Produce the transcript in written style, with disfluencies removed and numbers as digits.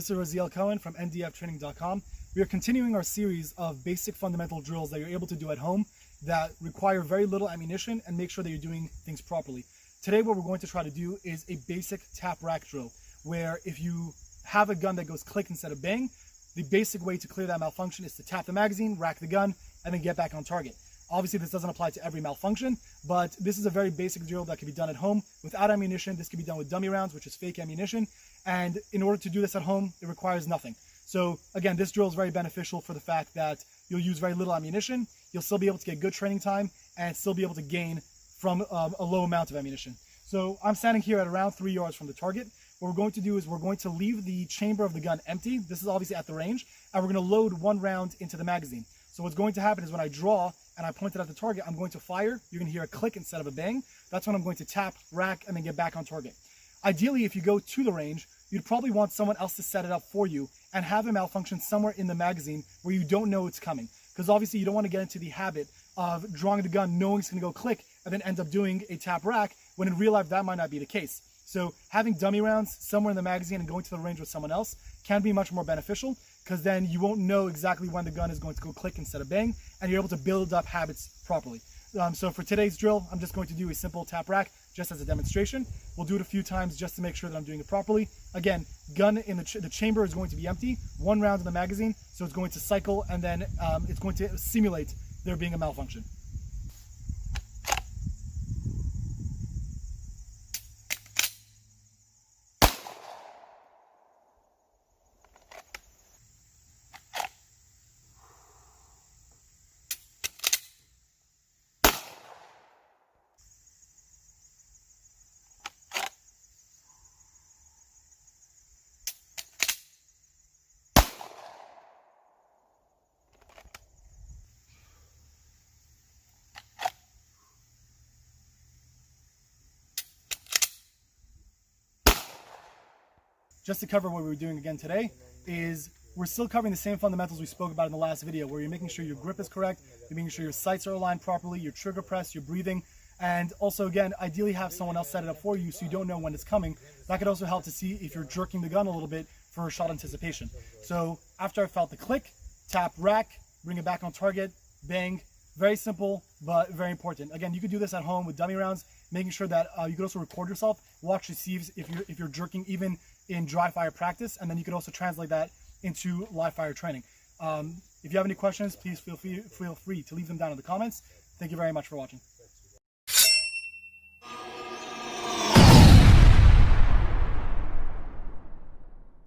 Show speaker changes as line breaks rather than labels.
this is Raziel Cohen from ndftraining.com. We are continuing our series of basic fundamental drills that you're able to do at home that require very little ammunition and make sure that you're doing things properly. Today what we're going to try to do is a basic tap rack drill, where if you have a gun that goes click instead of bang, the basic way to clear that malfunction is to tap the magazine, rack the gun, and then get back on target. Obviously this doesn't apply to every malfunction, but this is a very basic drill that can be done at home without ammunition. This can be done with dummy rounds, which is fake ammunition. And in order to do this at home, it requires nothing. So again, this drill is very beneficial for the fact that you'll use very little ammunition. You'll still be able to get good training time and still be able to gain from a low amount of ammunition. So I'm standing here at around 3 yards from the target. What we're going to do is we're going to leave the chamber of the gun empty. This is obviously at the range, and we're going to load one round into the magazine. So what's going to happen is when I draw and I point it at the target, I'm going to fire. You're going to hear a click instead of a bang. That's when I'm going to tap, rack, and then get back on target. Ideally, if you go to the range, you'd probably want someone else to set it up for you and have a malfunction somewhere in the magazine where you don't know it's coming. Because obviously you don't want to get into the habit of drawing the gun, knowing it's going to go click, and then end up doing a tap rack when in real life that might not be the case. So having dummy rounds somewhere in the magazine and going to the range with someone else can be much more beneficial, because then you won't know exactly when the gun is going to go click instead of bang, and you're able to build up habits properly. So for today's drill, I'm just going to do a simple tap rack just as a demonstration. We'll do it a few times just to make sure that I'm doing it properly. Again, gun in the chamber is going to be empty, one round in the magazine, so it's going to cycle, and then it's going to simulate there being a malfunction. Just to cover what we're doing again today is we're still covering the same fundamentals we spoke about in the last video, where you're making sure your grip is correct, you're making sure your sights are aligned properly, your trigger press, your breathing, and also again, ideally have someone else set it up for you so you don't know when it's coming. That could also help to see if you're jerking the gun a little bit for shot anticipation. So after I felt the click, tap, rack, bring it back on target, bang. Very simple, but very important. Again, you could do this at home with dummy rounds, making sure that you could also record yourself, watch to see if you're jerking even in dry fire practice, and then you could also translate that into live fire training. If you have any questions, please feel free to leave them down in the comments. Thank you very much for watching.